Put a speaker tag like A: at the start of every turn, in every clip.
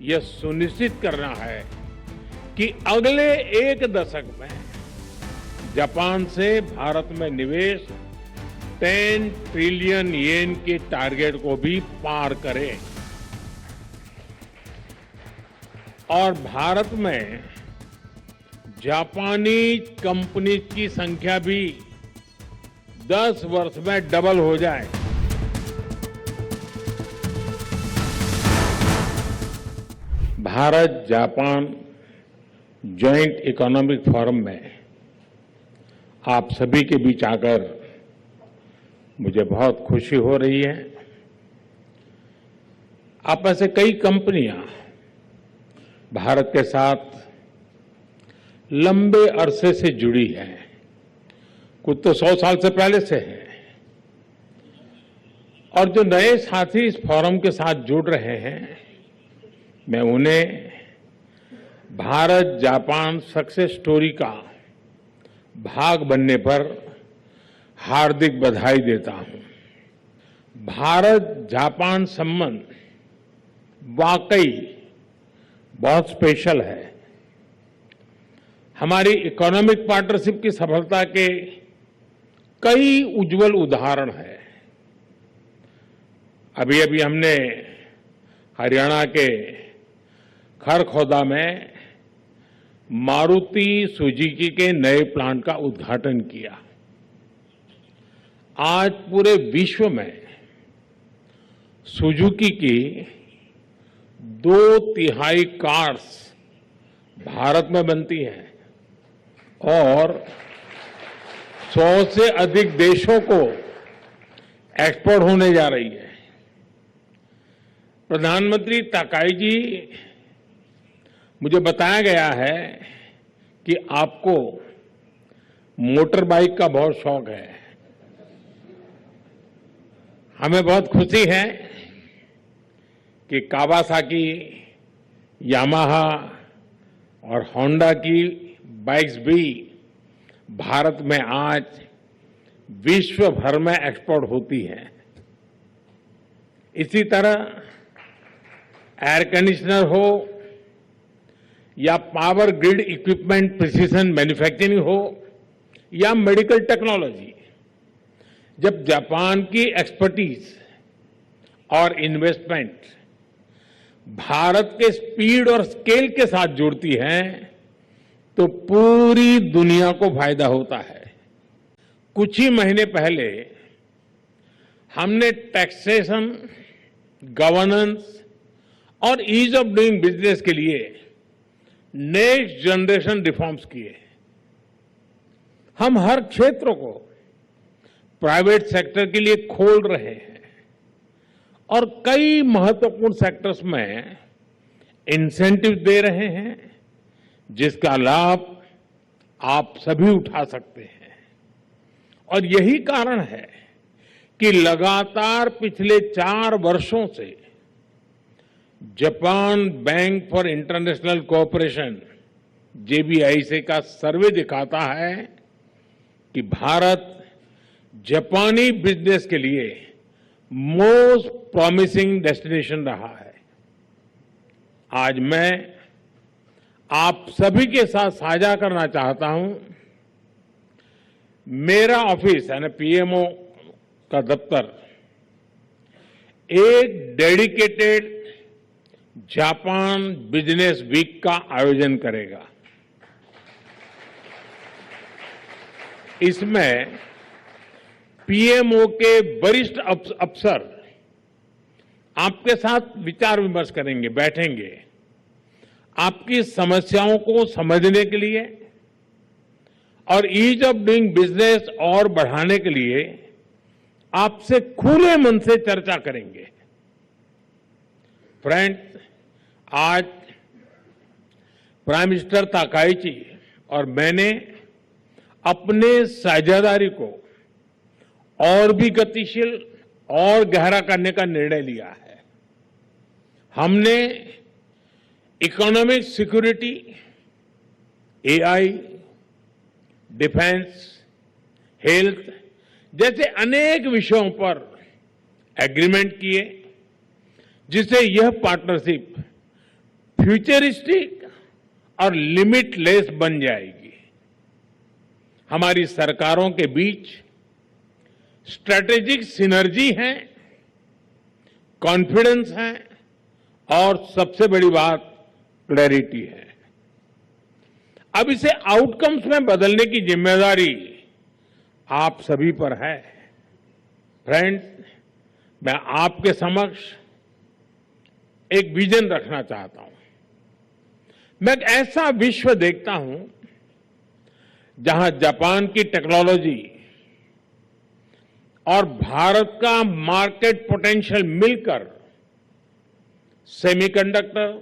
A: यह सुनिश्चित करना है कि अगले एक दशक में जापान से भारत में निवेश 10 ट्रिलियन येन के टारगेट को भी पार करे और भारत में जापानी कंपनी की संख्या भी 10 वर्ष में डबल हो जाए। Bharat Japan joint economic forum में आप सभी के बीच आकर मुझे बहुत खुशी हो रही है। आप में से कई कंपनियां भारत के साथ लंबे अरसे से जुड़ी हैं, कुछ तो 100 साल से पहले से है। और जो नए साथी इस फोरम के साथ जुड़ रहे हैं, मैं उन्हें भारत जापान सक्सेस स्टोरी का भाग बनने पर हार्दिक बधाई देता हूं। भारत जापान संबंध वाकई बहुत स्पेशल है। हमारी इकोनॉमिक पार्टनरशिप की सफलता के कई उज्जवल उदाहरण हैं। अभी अभी हमने हरियाणा के खरखौदा में मारुति सुजुकी के नए प्लांट का उद्घाटन किया। आज पूरे विश्व में सुजुकी की 2/3 कार्स भारत में बनती हैं और 100 से अधिक देशों को एक्सपोर्ट होने जा रही है। प्रधानमंत्री ताकाई जी, मुझे बताया गया है कि आपको मोटर बाइक का बहुत शौक है। हमें बहुत खुशी है कि कावासाकी, यामाहा और होंडा की बाइक्स भी भारत में आज विश्व भर में एक्सपोर्ट होती हैं। इसी तरह एयर कंडीशनर हो या power grid equipment precision manufacturing हो या मेडिकल टेक्नोलॉजी, जब जापान की एक्सपर्टीज और इन्वेस्टमेंट भारत के स्पीड और स्केल के साथ जुड़ती है तो पूरी दुनिया को फायदा होता है। कुछ ही महीने पहले हमने टैक्सेशन, गवर्नेंस और ईज ऑफ डूइंग बिजनेस के लिए नेक्स्ट जनरेशन रिफॉर्म्स किए। हम हर क्षेत्र को प्राइवेट सेक्टर के लिए खोल रहे हैं और कई महत्वपूर्ण सेक्टर्स में इंसेंटिव दे रहे हैं जिसका लाभ आप सभी उठा सकते हैं। और यही कारण है कि लगातार पिछले 4 वर्षों से Japan bank for international cooperation JBIC का सर्वे दिखाता है कि भारत जापानी बिजनेस के लिए मोस्ट प्रॉमिसिंग डेस्टिनेशन रहा है। आज मैं आप सभी के साथ साझा करना चाहता हूं, मेरा ऑफिस यानी PMO का दफ्तर एक डेडिकेटेड जापान बिजनेस वीक का आयोजन करेगा। इसमें PMO के वरिष्ठ अफसर आपके साथ विचार विमर्श करेंगे, बैठेंगे, आपकी समस्याओं को समझने के लिए और ईज ऑफ डूइंग बिजनेस और बढ़ाने के लिए आपसे खुले मन से चर्चा करेंगे। फ्रेंड्स, आज प्राइम मिनिस्टर ताकाइची और मैंने अपने साझेदारी को और भी गतिशील और गहरा करने का निर्णय लिया है। हमने economic security, AI, defence, health जैसे अनेक विषयों पर एग्रीमेंट किए, जिससे यह पार्टनरशिप फ्यूचरिस्टिक और लिमिटलेस बन जाएगी। हमारी सरकारों के बीच स्ट्रैटेजिक सिनर्जी है, कॉन्फिडेंस है और सबसे बड़ी बात क्लैरिटी है। अब इसे आउटकम्स में बदलने की जिम्मेदारी आप सभी पर है। फ्रेंड्स, मैं आपके समक्ष एक विजन रखना चाहता हूं। मैं एक ऐसा विश्व देखता हूं जहां जापान की टेक्नोलॉजी और भारत का मार्केट पोटेंशियल मिलकर सेमीकंडक्टर,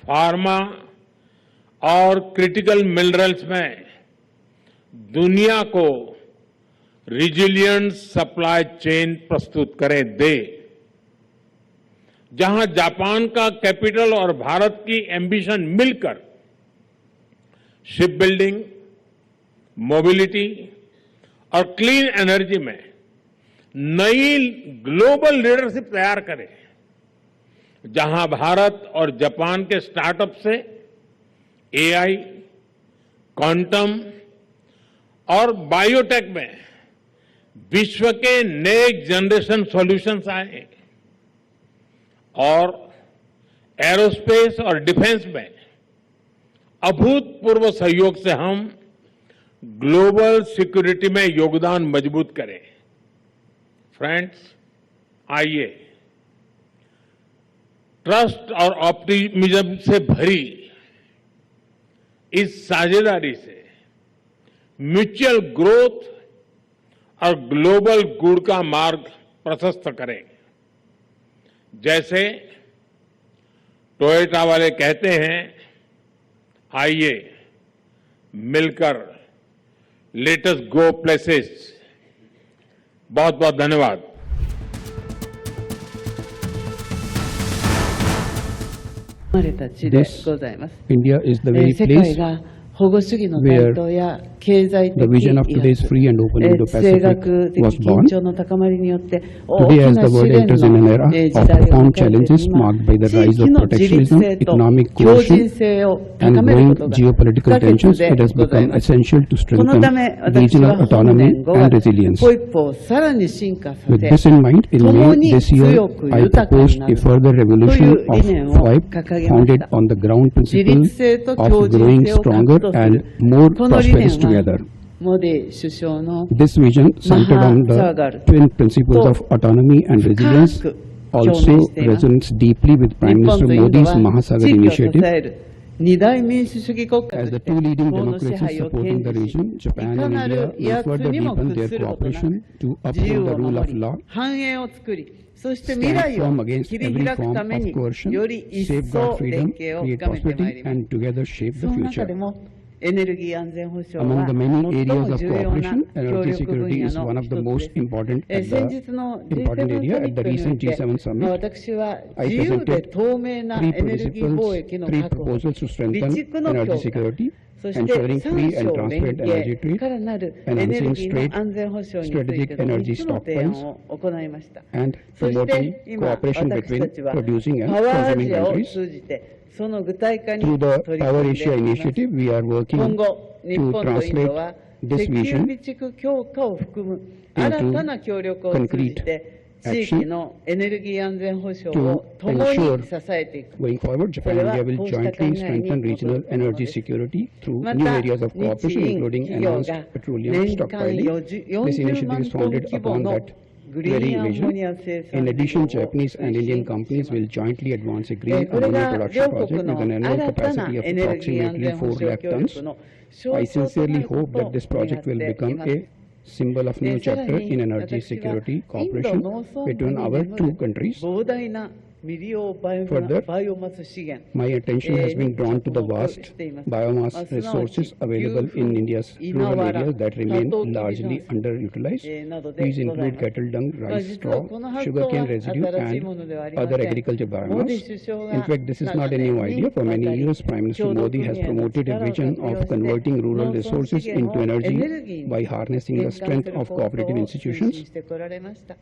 A: फार्मा और क्रिटिकल मिनरल्स में दुनिया को रिजिलिएंट सप्लाई चेन प्रस्तुत दे। जहां जापान का कैपिटल और भारत की एम्बिशन मिलकर शिप बिल्डिंग, मोबिलिटी और क्लीन एनर्जी में नई ग्लोबल लीडरशिप तैयार करे, जहां भारत और जापान के स्टार्टअप से एआई, क्वांटम और बायोटेक में विश्व के नेक्स्ट जनरेशन सॉल्यूशंस आए और एरोस्पेस और डिफेंस में अभूतपूर्व सहयोग से हम ग्लोबल सिक्योरिटी में योगदान मजबूत करें। फ्रेंड्स, आइए ट्रस्ट और ऑप्टिमिज्म से भरी इस साझेदारी से म्यूचुअल ग्रोथ और ग्लोबल गुड का मार्ग प्रशस्त करें। जैसे टोयोटा वाले कहते हैं, आइए मिलकर लेट अस गो प्लेसेस। बहुत बहुत धन्यवाद।
B: 生まれた地で
C: This
B: ございます。
C: India is the very
B: 世界
C: place
B: が保護主義の台頭や経済的
C: the vision of
B: 威
C: today's
B: 圧、
C: free and open
B: 地
C: Indo-Pacific
B: 政学的
C: was
B: 緊
C: born.
B: 張の高まりによって大
C: Today,
B: き
C: as
B: な
C: the
B: 試
C: world
B: 練
C: enters in an
B: の
C: era
B: 時
C: of
B: 代を
C: profound
B: 迎えている
C: challenges
B: 今、
C: marked by the
B: 地
C: rise
B: 域
C: of
B: の自立
C: protectionism,
B: 性と
C: economic
B: 強靭
C: coercion,
B: 性を
C: and
B: 高める
C: growing
B: ことが不
C: geopolitical
B: 可欠
C: tensions,
B: で
C: it has
B: ござい
C: become
B: ます。
C: essential to
B: この
C: strengthen
B: ため私
C: regional
B: は本
C: autonomy
B: 年5
C: and
B: 月
C: resilience.
B: 一歩一歩さらに進化さ
C: With
B: せ
C: this in mind, in
B: 共
C: May
B: に
C: this year,
B: 強く
C: I
B: 豊かに
C: proposed
B: な
C: a
B: る
C: further
B: と
C: revolution
B: いう理
C: of
B: 念を
C: FOIP
B: 掲げまし
C: founded
B: た。
C: on the ground
B: 自
C: principle
B: 立性と
C: of
B: 強靭
C: growing
B: 性を確
C: stronger
B: 保す
C: and
B: る
C: more
B: この理念
C: prosperous
B: は
C: together.
B: モディ首相の
C: This vision, centered on the
B: Mahasagar
C: twin principles of autonomy and resilience,
B: 深く
C: also
B: 共鳴しています。
C: resonates deeply with
B: 日
C: Prime
B: 本
C: Minister
B: とインド
C: Modi's
B: は
C: Mahasagar
B: 地域を支
C: initiative.
B: える二大民主主義国家
C: As
B: と
C: the
B: して
C: two leading
B: 法の支
C: democracies
B: 配を
C: supporting
B: 堅
C: the
B: 持し、
C: region,
B: い
C: Japan
B: か
C: and
B: な
C: India
B: る威
C: will
B: 圧
C: further
B: にも
C: deepen
B: 屈
C: their
B: することなく
C: cooperation to
B: 自
C: uphold
B: 由
C: the
B: を
C: rule
B: 守
C: of
B: り
C: law,
B: 繁栄を作り、そして
C: stand
B: 未来を
C: firm against
B: 切り
C: every
B: 開く
C: form
B: ため
C: of
B: に
C: coercion,
B: より一
C: safeguard
B: 層
C: freedom,
B: 連携を
C: create
B: 深めてまい
C: prosperity,
B: ります。
C: and together shape
B: そ
C: the
B: の中
C: future.
B: でもエネルギー安全保障
C: Among
B: は
C: the
B: 最
C: many
B: も
C: areas of
B: 重要な
C: cooperation,
B: 協
C: energy
B: 力分
C: security
B: 野
C: is
B: の
C: one of
B: 一
C: the
B: つ
C: most
B: です。
C: important at
B: 先
C: the
B: 日の
C: important
B: G7 サ
C: area
B: ミ
C: at
B: ッ
C: the
B: トにおい
C: recent
B: て
C: G7 summit.
B: 私は
C: I
B: 自由で
C: presented
B: 透明な
C: three
B: エネルギー貿
C: principles,
B: 易の
C: three
B: 確保、
C: proposals to
B: 備
C: strengthen
B: 蓄の
C: energy
B: 強化、
C: security,
B: そして
C: ensuring
B: 三
C: free
B: 省
C: and
B: 連
C: transparent energy
B: 携
C: trade,
B: からなるエネル
C: enhancing
B: ギーの
C: trade,
B: 安全保障につい
C: strategic
B: ての
C: energy
B: 3つの提案
C: stockpiles,
B: を行いました。
C: and
B: そして
C: promoting
B: 今、
C: cooperation
B: 私
C: between
B: たちは
C: producing
B: パ
C: and
B: ワーア
C: consuming
B: ジアを
C: countries.
B: 通じて、その具体化に
C: Through
B: 取
C: the
B: り組
C: Power
B: んで
C: Asia
B: います。
C: initiative, we are
B: 今
C: working
B: 後、日
C: to
B: 本とインドは
C: translate
B: 石
C: this
B: 油
C: vision
B: 備蓄強化を含む新たな協力を通じて、地域のエネルギー安全保障を
C: to
B: 共に
C: ensure
B: 支えていく。
C: Going forward, Japan and India will
B: こうした考
C: jointly
B: えに
C: strengthen
B: 基づ
C: regional
B: くもの
C: energy
B: です。
C: security through
B: ま
C: new
B: た、
C: areas of
B: 日
C: cooperation,
B: 印
C: including
B: 企業
C: enhanced
B: が
C: petroleum
B: 年間
C: stockpiling. This
B: 40
C: initiative
B: 万
C: is
B: トン
C: founded
B: 規模
C: upon
B: の
C: that
B: グリー
C: very
B: ンアンモ
C: vision.
B: ニア生産
C: In
B: 事
C: addition,
B: 業を
C: Japanese and
B: 推
C: Indian
B: 進し
C: companies
B: ます。
C: will jointly advance a green
B: これ
C: ammonia
B: が
C: production
B: 両
C: project
B: 国
C: with
B: の
C: an annual
B: 新たな
C: capacity of
B: エネルギー安
C: approximately
B: 全保
C: 4
B: 障
C: lakh
B: 協
C: tons.
B: 力の
C: I
B: 象徴とな
C: sincerely
B: るこ
C: hope
B: と
C: that
B: を
C: this
B: 願
C: project
B: っ
C: will
B: てい
C: become
B: ます。
C: a symbol of new
B: さら
C: chapter
B: に
C: in energy
B: 私は
C: security
B: インド
C: cooperation
B: 農村部
C: between
B: に
C: our
B: 眠
C: two
B: る
C: countries.
B: 膨大な未利用バイオ
C: Further,
B: バイオマス資源
C: My attention has been
B: に
C: drawn to the
B: 着目
C: vast
B: しています。
C: biomass
B: すなわち
C: resources available
B: 牛
C: in
B: 糞
C: India's
B: 稲
C: rural
B: わら
C: areas that
B: 多
C: remain
B: 頭きび
C: largely
B: 炭素
C: underutilized.
B: などで
C: These
B: ござい
C: include
B: ます。
C: cattle dung,
B: まあ
C: rice
B: 実は
C: straw,
B: この発想は
C: sugarcane residue,
B: 新しいものではあり
C: and
B: ま
C: other
B: せん。
C: agriculture
B: モディ
C: biomass.
B: 首相
C: In
B: が
C: fact, this is
B: 長
C: not a
B: 年
C: new
B: に
C: idea. For
B: わた
C: many
B: り
C: years, Prime Minister
B: 共同
C: Modi
B: 組
C: has
B: 合の
C: promoted a
B: 力を
C: vision
B: 活用
C: of
B: して
C: converting rural
B: 農村
C: resources
B: 資源
C: into
B: をエネ
C: energy
B: ルギー
C: by
B: に
C: harnessing the
B: 転換す
C: strength
B: る
C: of
B: 構想
C: cooperative
B: を推進
C: institutions
B: してこられました。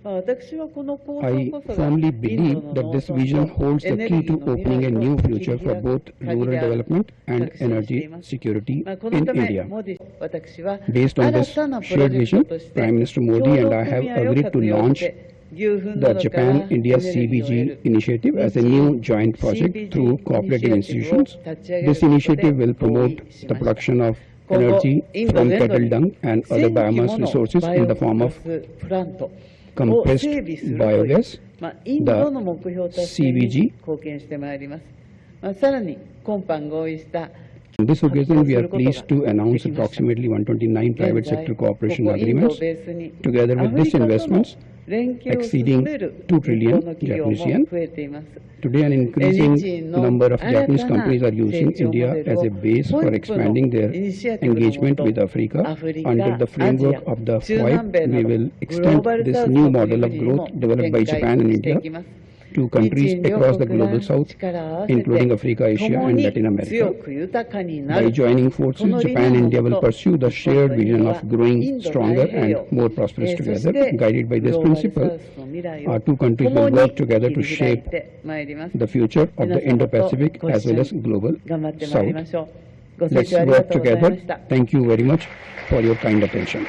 B: 私はこの構想
C: I
B: こそが
C: firmly
B: イン
C: believe
B: ドの
C: that this
B: 農村
C: vision
B: と
C: holds
B: エ
C: the
B: ネル
C: key
B: ギ
C: to
B: ーの未
C: opening a
B: 来
C: new
B: を
C: future
B: 切り
C: for
B: 開く
C: both
B: 鍵
C: rural
B: である
C: development
B: と
C: and
B: 確信してい
C: energy
B: ます
C: security
B: この
C: in
B: ため
C: India.
B: モディ私は
C: Based on
B: 新
C: this
B: たなプ
C: shared
B: ロジェク
C: vision,
B: トとして
C: Prime Minister Modi
B: 協
C: and
B: 同
C: I
B: 組
C: have
B: 合を
C: agreed to
B: 活用し
C: launch
B: て牛糞
C: the
B: などから
C: Japan
B: エ
C: India
B: ネルギーを得
C: CBG
B: る
C: initiative as a new joint project through cooperative institutions. This initiative will promote the production of
B: 今後
C: energy
B: インド
C: from
B: 全土
C: cattle
B: に
C: dung and
B: 1000
C: other
B: 基
C: biomass
B: もの
C: resources
B: バ
C: in
B: イ
C: the
B: オ
C: form
B: ガ
C: of
B: スプラントを
C: compressed
B: 整備するという
C: biogas,
B: インドの目標達成
C: CBG
B: に貢献してまいります。さらに今般合意した
C: On this occasion, we are pleased to announce approximately 129 private sector cooperation
B: ここインドを
C: agreements
B: ベースに
C: together
B: ア
C: with
B: フリ
C: this
B: カとの
C: investments
B: 連携を進
C: exceeding
B: める
C: 2
B: 日
C: trillion
B: 本の企業も
C: Japanese yen.
B: 増えています。
C: Today, an
B: 日
C: increasing
B: の
C: number of
B: 新
C: Japanese
B: たな
C: companies are
B: 成
C: using
B: 長モ
C: India
B: デル
C: as
B: を
C: a base
B: ホ
C: for
B: イップの
C: expanding their
B: イニシアティブの
C: engagement
B: も
C: with
B: と
C: Africa.
B: アフリカ、
C: Under the
B: アジ
C: framework
B: ア、
C: of the
B: 中南
C: FOIP,
B: 米な
C: we
B: ど
C: will
B: グロー
C: extend
B: バル
C: this
B: サウス
C: new
B: の
C: model
B: 国
C: of
B: 々にも
C: growth developed
B: 展
C: by
B: 開
C: Japan and
B: してい
C: India
B: きます。
C: to
B: 日
C: countries
B: 印両
C: across the
B: 国が
C: global south,
B: 力を合わせ
C: including
B: て
C: Africa, Asia,
B: 共
C: and
B: に
C: Latin
B: 強
C: America.
B: く豊かにな
C: By
B: る
C: joining
B: こ
C: forces,
B: の理
C: Japan
B: 念
C: and
B: の
C: India will
B: もと
C: pursue the
B: 日本
C: shared
B: とイン
C: vision
B: ドは
C: of
B: イ
C: growing
B: ンド太
C: stronger
B: 平洋
C: and more prosperous
B: そ
C: together.
B: して
C: Guided by
B: グ
C: this
B: ローバルサ
C: principle,
B: ウスの未来
C: our
B: を
C: two countries
B: 共
C: will
B: に
C: work together
B: 切
C: to
B: り開い
C: shape
B: てまいります。
C: the future of
B: 皆
C: the
B: 様と
C: Indo-Pacific
B: ご
C: as
B: 一緒
C: well as
B: に
C: global
B: 頑張ってまいり
C: South.
B: ましょう。ご清
C: Let's
B: 聴ありが
C: work
B: とうございま
C: together.
B: した。
C: Thank you very much for your kind attention.